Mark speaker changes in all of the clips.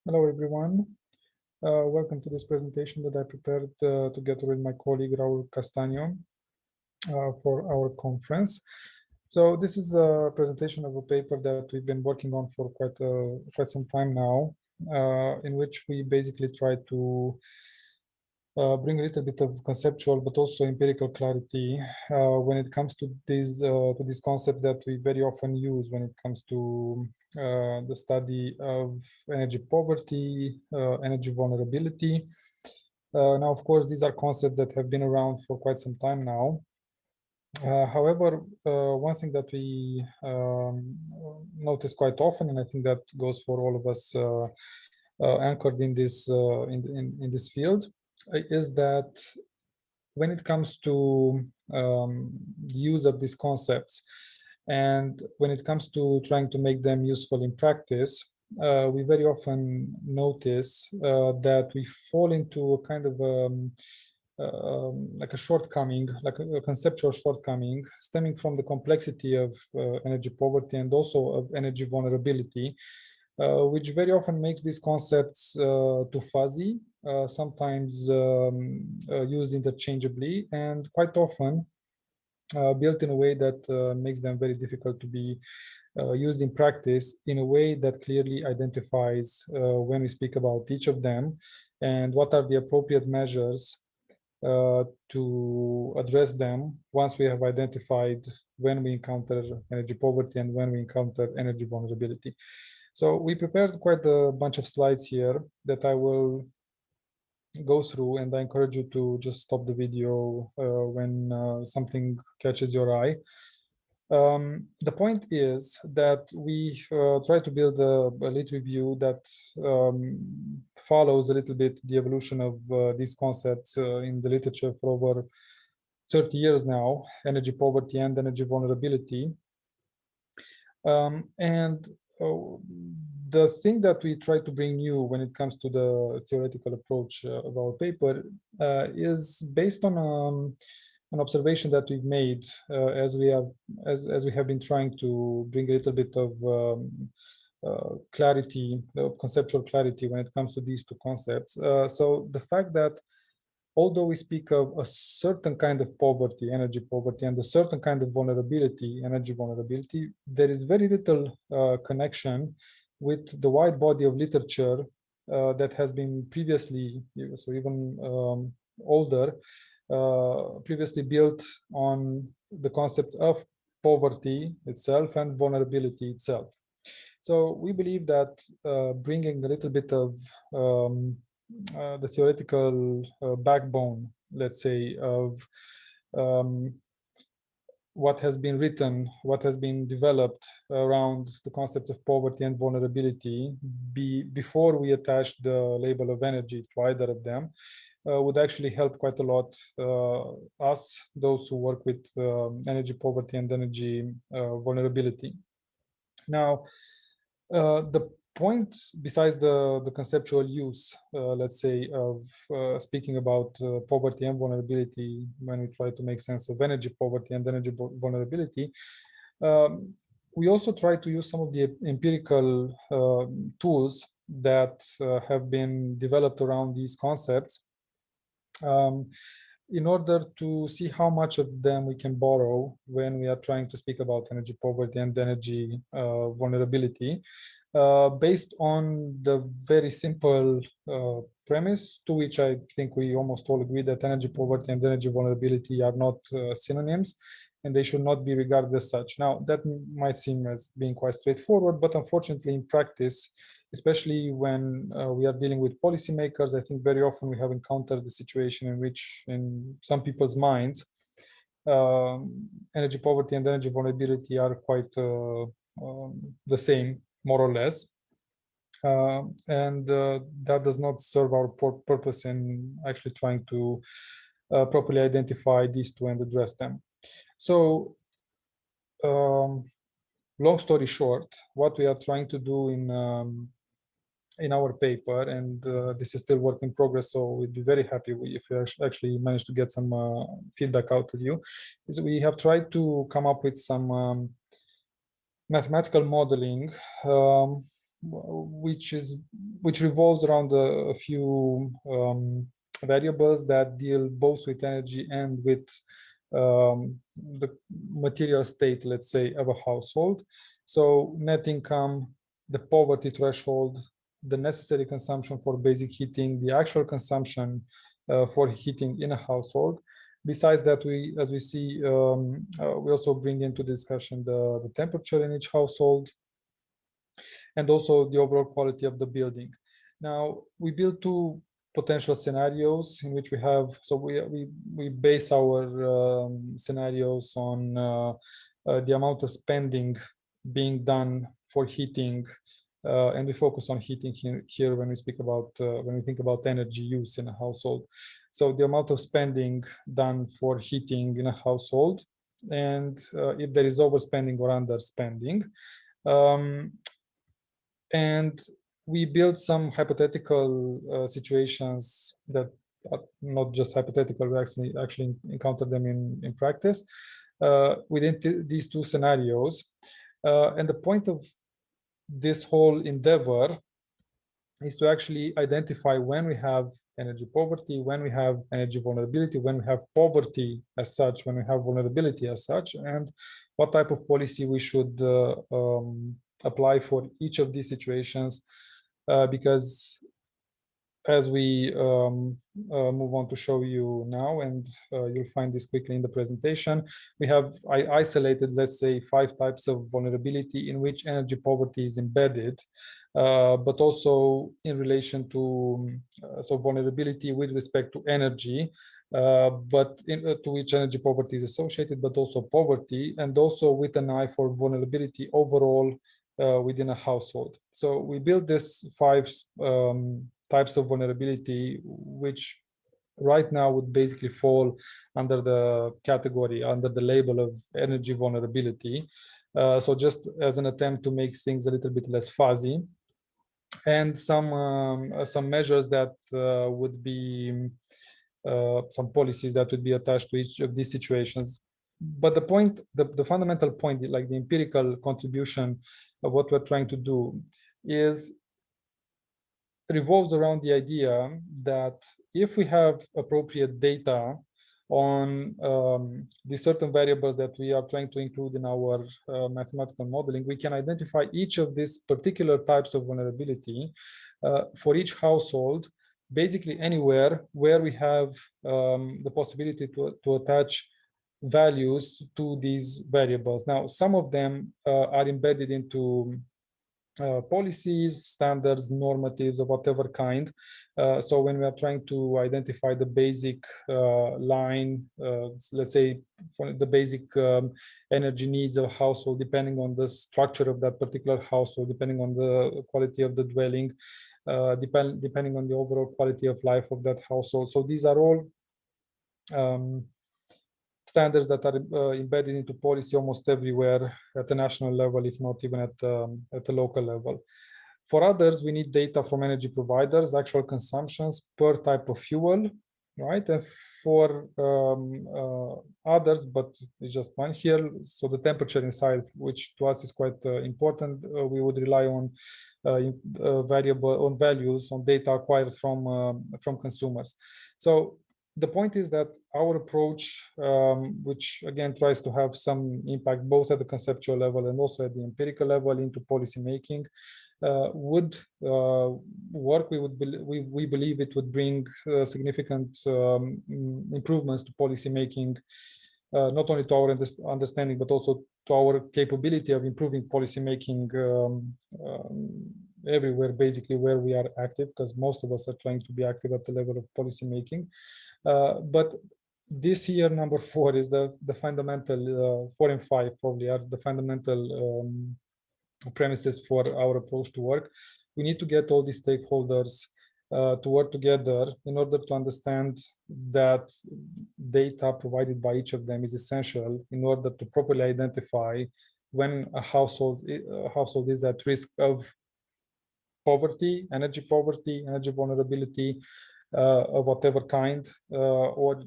Speaker 1: Hello, everyone. Welcome to this presentation that I prepared together with my colleague Raul Castaño for our conference. So this is a presentation of a paper that we've been working on for quite some time now, in which we basically try to bring a little bit of conceptual but also empirical clarity when it comes to these concepts that we very often use when it comes to the study of energy poverty, energy vulnerability. Now, of course, these are concepts that have been around for quite some time now. However, one thing that we notice quite often, and I think that goes for all of us anchored in this field, is that when it comes to the use of these concepts and when it comes to trying to make them useful in practice, we very often notice that we fall into a kind of like a shortcoming, like a conceptual shortcoming stemming from the complexity of energy poverty and also of energy vulnerability, which very often makes these concepts too fuzzy, sometimes used interchangeably, and quite often built in a way that makes them very difficult to be used in practice in a way that clearly identifies when we speak about each of them and what are the appropriate measures to address them once we have identified when we encounter energy poverty and when we encounter energy vulnerability. So we prepared quite a bunch of slides here that I will go through, and I encourage you to just stop the video when something catches your eye. The point is that we try to build a little view that follows a little bit the evolution of these concepts in the literature for over 30 years now, energy poverty and energy vulnerability. And the thing that we try to bring new when it comes to the theoretical approach of our paper is based on an observation that we've made as we have been trying to bring a little bit of clarity, conceptual clarity when it comes to these two concepts. So the fact that although we speak of a certain kind of poverty, energy poverty, and a certain kind of vulnerability, energy vulnerability, there is very little connection with the wide body of literature that has been previously, so even older, previously built on the concept of poverty itself and vulnerability itself. So we believe that bringing a little bit of the theoretical backbone, let's say, of what has been written, what has been developed around the concepts of poverty and vulnerability before we attach the label of energy to either of them, would actually help quite a lot us, those who work with energy poverty and energy vulnerability. Now, the point, besides the conceptual use, let's say, of speaking about poverty and vulnerability when we try to make sense of energy poverty and energy vulnerability, we also try to use some of the empirical tools that have been developed around these concepts in order to see how much of them we can borrow when we are trying to speak about energy poverty and energy vulnerability, based on the very simple premise to which I think we almost all agree, that energy poverty and energy vulnerability are not synonyms, and they should not be regarded as such. Now, that might seem as being quite straightforward, but unfortunately in practice, especially when we are dealing with policymakers, I think very often we have encountered the situation in which, in some people's minds, energy poverty and energy vulnerability are quite the same, more or less. And that does not serve our purpose in actually trying to properly identify these two and address them. So, long story short, what we are trying to do in our paper, and this is still work in progress, so we'd be very happy if we actually manage to get some feedback out of you, is we have tried to come up with some mathematical modeling, which is which revolves around a few variables that deal both with energy and with the material state, let's say, of a household. So net income, the poverty threshold, the necessary consumption for basic heating, the actual consumption for heating in a household. Besides that, as we see, we also bring into discussion the temperature in each household, and also the overall quality of the building. Now, we build two potential scenarios in which we have, so we base our scenarios on the amount of spending being done for heating, and we focus on heating here when we speak about, when we think about energy use in a household. So the amount of spending done for heating in a household, and if there is overspending or underspending. And we built some hypothetical situations that are not just hypothetical, we actually encounter them in practice within these two scenarios. And the point of this whole endeavor is to actually identify when we have energy poverty, when we have energy vulnerability, when we have poverty as such, when we have vulnerability as such, and what type of policy we should apply for each of these situations, because as we move on to show you now, and you'll find this quickly in the presentation, I isolated, let's say, 5 types of vulnerability in which energy poverty is embedded, but also in relation to so vulnerability with respect to energy, but to which energy poverty is associated, but also poverty, and also with an eye for vulnerability overall within a household. So we built this 5 types of vulnerability, which right now would basically fall under the category, under the label of energy vulnerability. So just as an attempt to make things a little bit less fuzzy, and some measures that would be some policies that would be attached to each of these situations. But the point, the fundamental point, like the empirical contribution of what we're trying to do, is revolves around the idea that if we have appropriate data on the certain variables that we are trying to include in our mathematical modeling, we can identify each of these particular types of vulnerability for each household, basically anywhere where we have the possibility to attach values to these variables. Now, some of them are embedded into policies, standards, normatives of whatever kind. So when we are trying to identify the basic line, let's say for the basic energy needs of a household, depending on the structure of that particular household, depending on the quality of the dwelling, depending on the overall quality of life of that household. So these are all standards that are embedded into policy almost everywhere at the national level, if not even at the local level. For others, we need data from energy providers, actual consumptions per type of fuel, right? And for others, but it's just one here, so the temperature inside, which to us is quite important, we would rely on values on data acquired from consumers. So the point is that our approach, which again tries to have some impact both at the conceptual level and also at the empirical level into policy making, would work. We believe it would bring significant improvements to policy making, not only to our understanding, but also to our capability of improving policy making everywhere, basically where we are active, because most of us are trying to be active at the level of policy making. But this year, number 4 is the fundamental, 4 and 5 probably are the fundamental premises for our approach to work. We need to get all these stakeholders to work together in order to understand that data provided by each of them is essential in order to properly identify when a household is at risk of poverty, energy vulnerability of whatever kind, or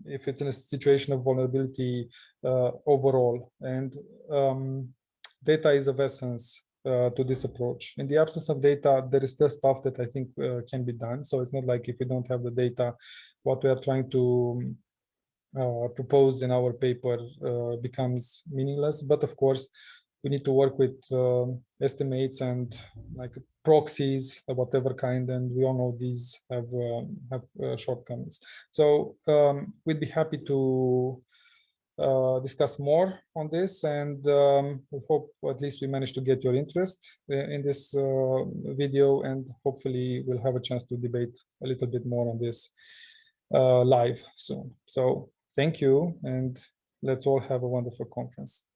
Speaker 1: if it's in a situation of vulnerability overall. And data is of essence to this approach. In the absence of data, there is still stuff that I think can be done. So it's not like if we don't have the data, what we are trying to propose in our paper becomes meaningless. But of course, we need to work with estimates and like proxies of whatever kind, and we all know these have shortcomings. So we'd be happy to discuss more on this, and we hope at least we managed to get your interest in this video, and hopefully we'll have a chance to debate a little bit more on this live soon. So thank you, and let's all have a wonderful conference.